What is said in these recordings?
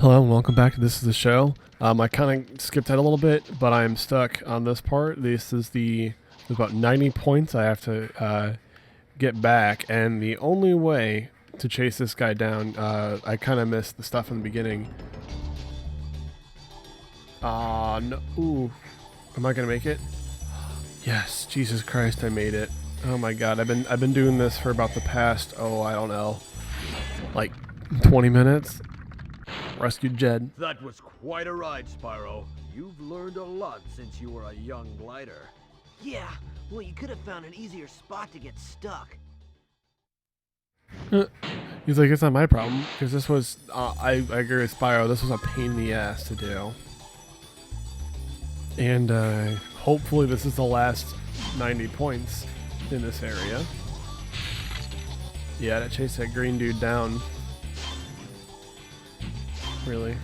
Hello and welcome back to This Is the Show. I kind of skipped ahead a little bit, but I am stuck on this part. There's about 90 points I have to get back, and the only way to chase this guy down, I kind of missed the stuff in the beginning. No. Ooh. Am I gonna make it? Yes, Jesus Christ, I made it. Oh my God, I've been doing this for about the past, I don't know, like 20 minutes. Rescued Jed. That was quite a ride, Spyro. You've learned a lot since you were a young glider. Yeah, well, you could have found an easier spot to get stuck. He's like, it's not my problem, because this was, I agree with Spyro, this was a pain in the ass to do. And hopefully this is the last 90 points in this area. Yeah, to chase that green dude down. Really.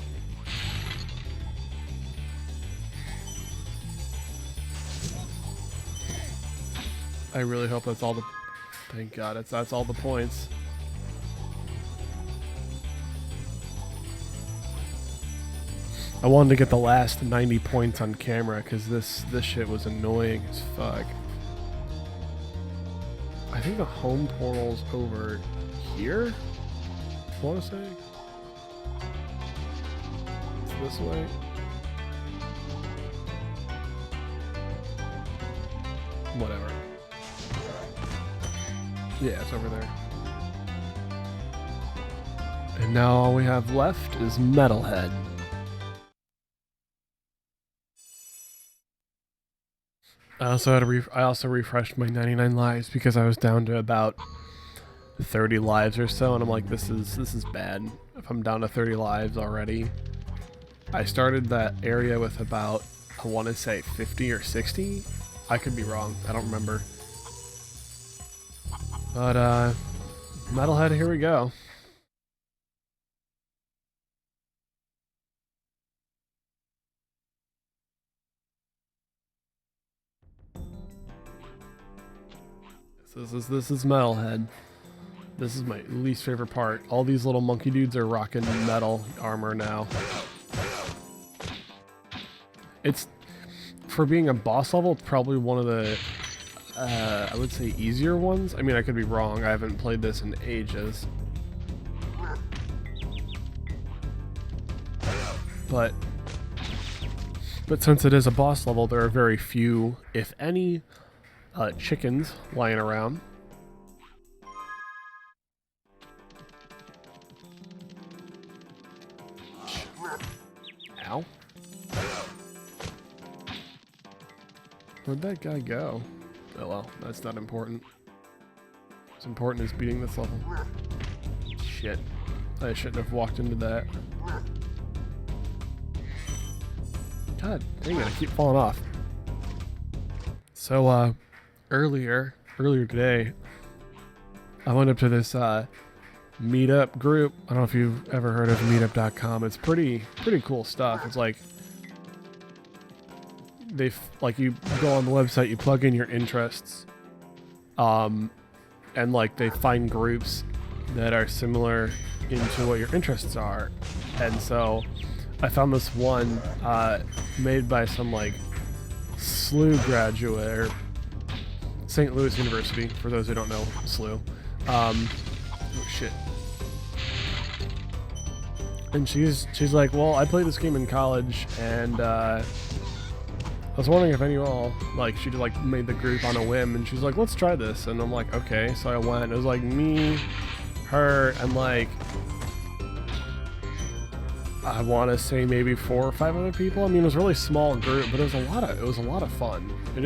I really hope that's all the... Thank God, that's all the points. I wanted to get the last 90 points on camera because this shit was annoying as fuck. I think the home portal's over here, I want to say. It's this way. Whatever. Yeah, it's over there. And now all we have left is Metalhead. I also refreshed my 99 lives because I was down to about 30 lives or so, and I'm like, this is bad. If I'm down to 30 lives already. I started that area with about, I want to say 50 or 60. I could be wrong. I don't remember. But Metalhead, here we go. This is Metalhead. This is my least favorite part. All these little monkey dudes are rocking metal armor now. It's, for being a boss level, probably one of the, I would say, easier ones. I mean, I could be wrong. I haven't played this in ages. But since it is a boss level, there are very few, if any, chickens lying around. Ow. Where'd that guy go? Oh well, that's not important. What's important is beating this level. Shit. I shouldn't have walked into that. God dang it, I keep falling off. So, earlier today, I went up to this meetup group. I don't know if you've ever heard of meetup.com. It's pretty cool stuff. It's like you go on the website, you plug in your interests, and like they find groups that are similar into what your interests are. And so I found this one made by some like SLU graduate, or St. Louis University, for those who don't know SLU. Oh shit. And she's like, well, I played this game in college, and I was wondering if any of y'all, like, she like made the group on a whim, and she's like, let's try this. And I'm like, okay. So I went. It was like me, her, and like, I want to say maybe 4 or 5 other people. I mean, it was a really small group, but it was a lot of fun. It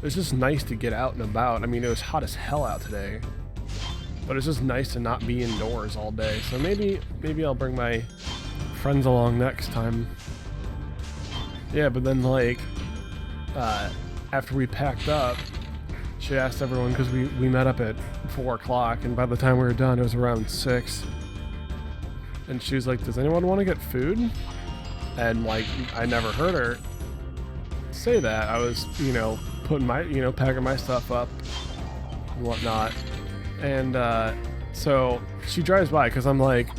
was just nice to get out and about. I mean, it was hot as hell out today, but it's just nice to not be indoors all day. So maybe I'll bring my friends along next time. Yeah, but then like, after we packed up, she asked everyone, because we met up at 4 o'clock, and by the time we were done, it was around 6. And she was like, does anyone want to get food? And like, I never heard her say that. I was, putting my, packing my stuff up and whatnot. And so she drives by, because I'm like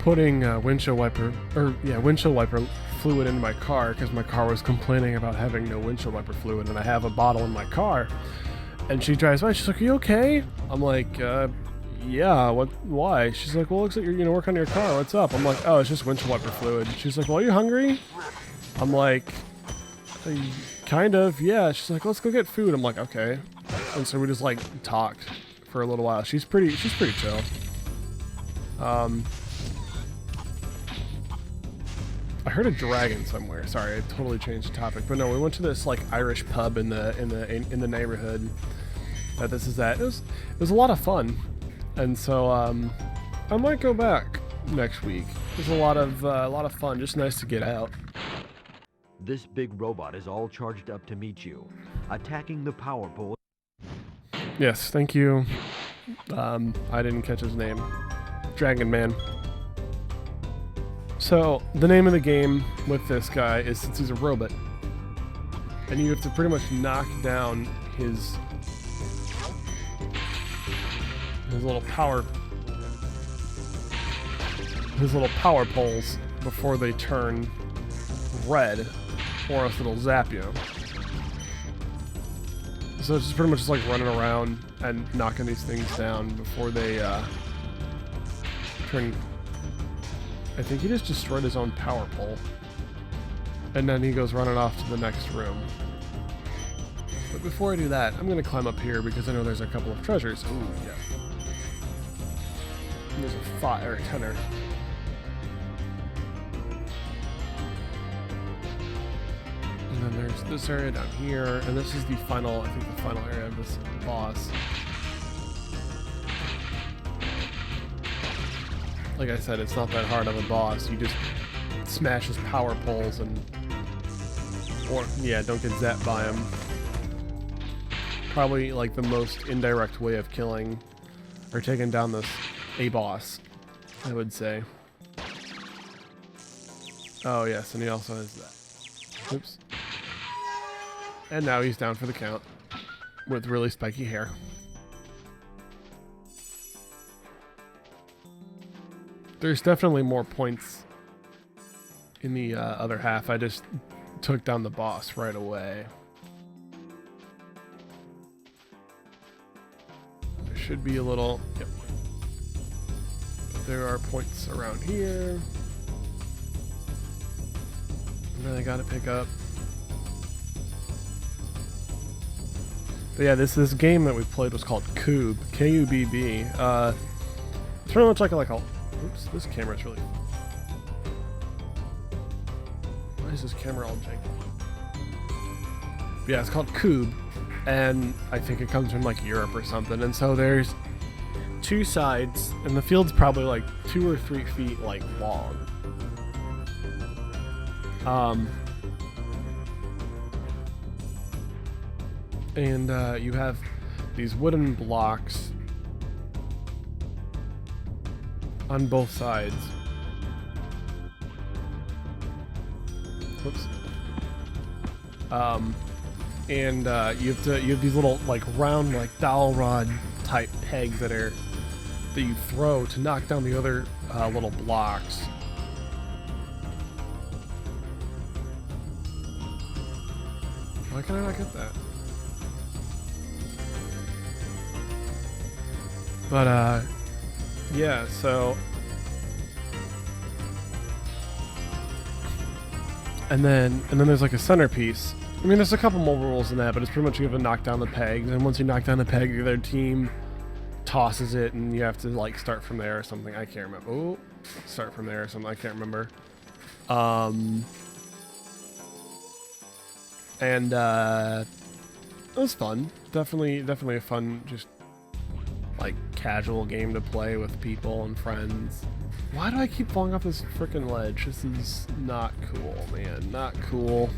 putting windshield wiper fluid in my car because my car was complaining about having no windshield wiper fluid, and I have a bottle in my car. And she drives by. She's like, "Are you okay?" I'm like, "Yeah. What? Why?" She's like, "Well, looks like you're working on your car. What's up?" I'm like, "Oh, it's just windshield wiper fluid." She's like, "Well, are you hungry?" I'm like, "Kind of, yeah." She's like, "Let's go get food." I'm like, "Okay." And so we just like talked for a little while. She's pretty chill. I heard a dragon somewhere. Sorry, I totally changed the topic. But no, we went to this like Irish pub in the neighborhood that this is at. It was a lot of fun, and so I might go back next week. It was a lot of fun. Just nice to get out. This big robot is all charged up to meet you, attacking the power pole. Yes, thank you. I didn't catch his name. Dragon Man. So, the name of the game with this guy is, since he's a robot, and you have to pretty much knock down his little power poles before they turn red, or else it'll zap you. So it's just pretty much just like running around and knocking these things down before they turn. I think he just destroyed his own power pole. And then he goes running off to the next room. But before I do that, I'm going to climb up here because I know there's a couple of treasures. Ooh, yeah. And there's a 5 or a 10er. And then there's this area down here, and this is the final, I think the final area of this boss. Like I said, it's not that hard of a boss. You just smash his power poles and... Or, yeah, don't get zapped by him. Probably, like, the most indirect way of killing or taking down this boss, I would say. Oh, yes, and he also has that. Oops. And now he's down for the count with really spiky hair. There's definitely more points in the other half. I just took down the boss right away. There should be a little... Yep. But there are points around here. And then I gotta pick up. But yeah, this game that we played was called Cube. K-U-B-B. It's pretty much like a... Oops, this camera's really... Why is this camera all janky? But yeah, it's called Cube, and I think it comes from like Europe or something. And so there's 2 sides, and the field's probably like 2 or 3 feet like long. And you have these wooden blocks on both sides. Whoops. And you have these little like round like dowel rod type pegs that you throw to knock down the other little blocks. Why can I not get that? But yeah, so and then there's like a centerpiece. I mean, there's a couple more rules in that, but it's pretty much you have to knock down the pegs, and once you knock down the peg, the other team tosses it, and you have to like start from there or something. I can't remember. Oh, start from there or something. I can't remember. And it was fun. Definitely a fun, just like casual game to play with people and friends. Why do I keep falling off this freaking ledge? This is not cool, man. Not cool.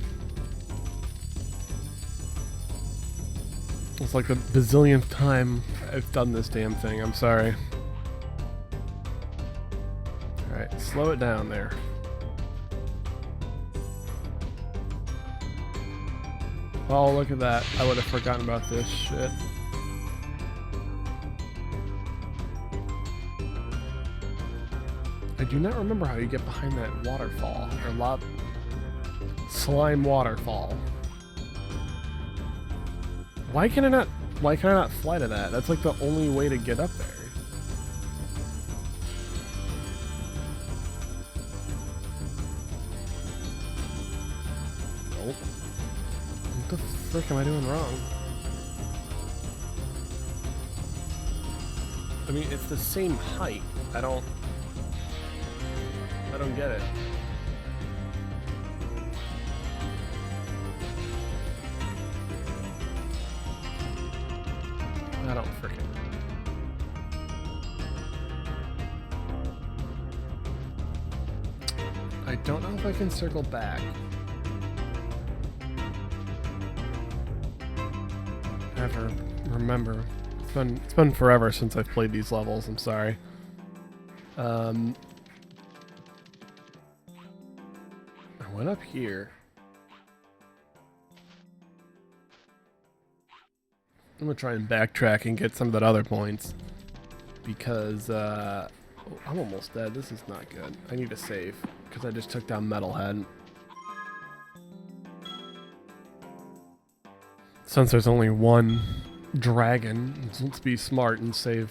It's like the bazillionth time I've done this damn thing. I'm sorry. Alright, slow it down there. Oh, look at that. I would have forgotten about this shit. I do not remember how you get behind that waterfall or slime waterfall. Why can I not fly to that? That's like the only way to get up there. Nope. What the frick am I doing wrong? I mean, it's the same height. I don't get it. I don't freaking. I don't know if I can circle back. I have to remember. It's been forever since I've played these levels. I'm sorry. I went up here. I'm gonna try and backtrack and get some of that other points because oh, I'm almost dead. This is not good. I need to save because I just took down Metalhead. Since there's only one dragon, let's be smart and save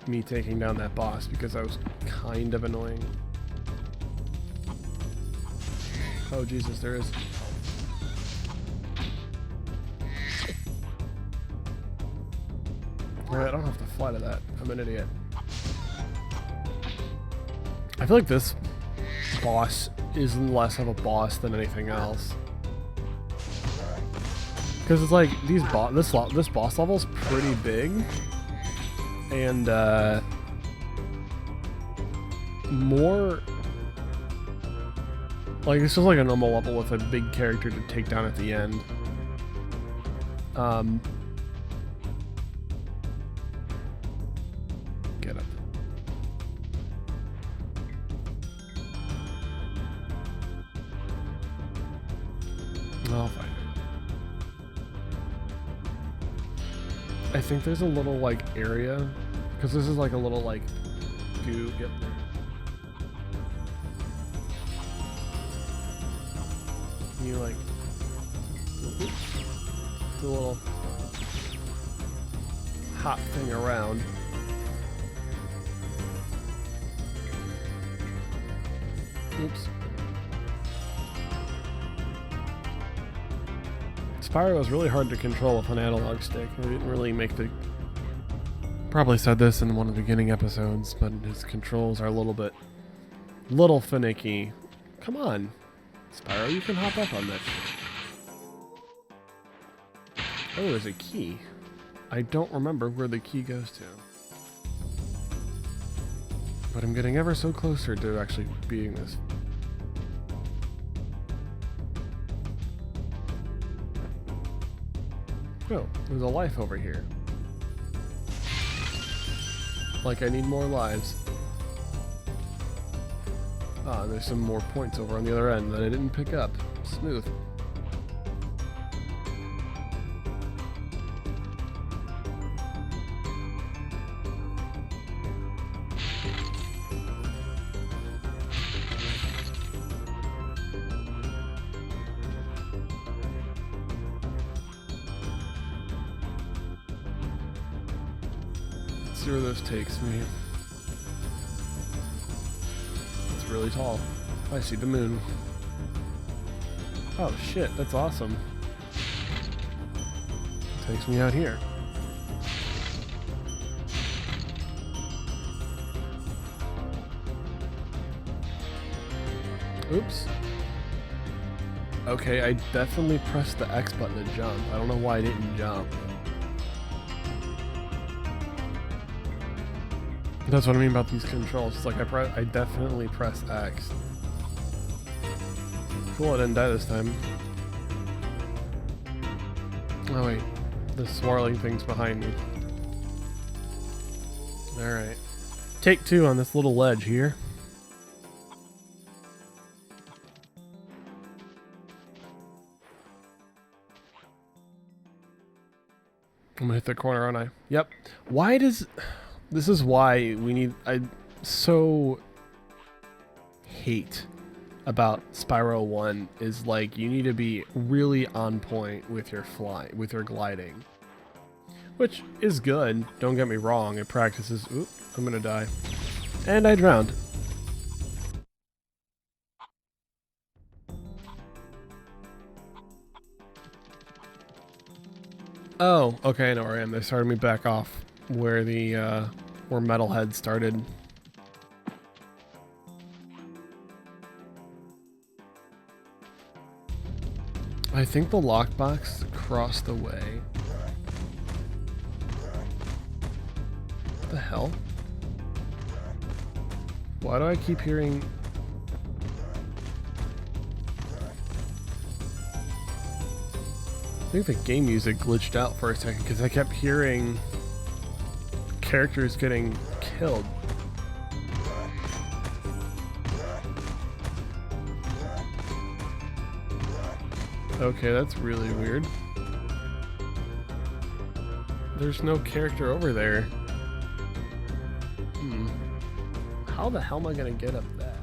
me taking down that boss because that was kind of annoying. Oh Jesus, there is. Alright, I don't have to fly to that. I'm an idiot. I feel like this boss is less of a boss than anything else. Because it's like this boss level's pretty big, and more like it's just like a normal level with a big character to take down at the end. Get up. I'll find it. I think there's a little like area, because this is like a little like goo. Yep. You like the little hop thing around. Oops. Spyro was really hard to control with an analog stick. I didn't really make the... Probably said this in one of the beginning episodes, but his controls are a little finicky. Come on, Spyro, you can hop up on that shit. Oh, there's a key. I don't remember where the key goes to. But I'm getting ever so closer to actually beating this. Oh, there's a life over here. Like I need more lives. Ah, there's some more points over on the other end that I didn't pick up. Smooth. See where this takes me. It's really tall. I see the moon. Oh shit, that's awesome. Takes me out here. Oops. Okay, I definitely pressed the X button to jump. I don't know why I didn't jump. That's what I mean about these controls. It's like I definitely press X. Cool, I didn't die this time. Oh wait, the swirling thing's behind me. Alright. Take two on this little ledge here. I'm gonna hit the corner, aren't I? Yep. Why does... This is why we need... hate about Spyro 1 is like you need to be really on point with your gliding. Which is good, don't get me wrong, it practices. Oop, I'm gonna die. And I drowned. Oh, okay, I know where I am. They started me back off where the where Metalhead started. I think the lockbox across the way. What the hell? Why do I keep hearing... I think the game music glitched out for a second because I kept hearing characters getting killed. Okay, that's really weird. There's no character over there. How the hell am I gonna get up that?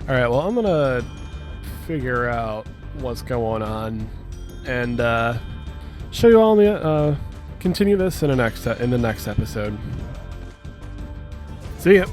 Alright, well, I'm gonna figure out what's going on and show you all the continue this in the next episode. See ya.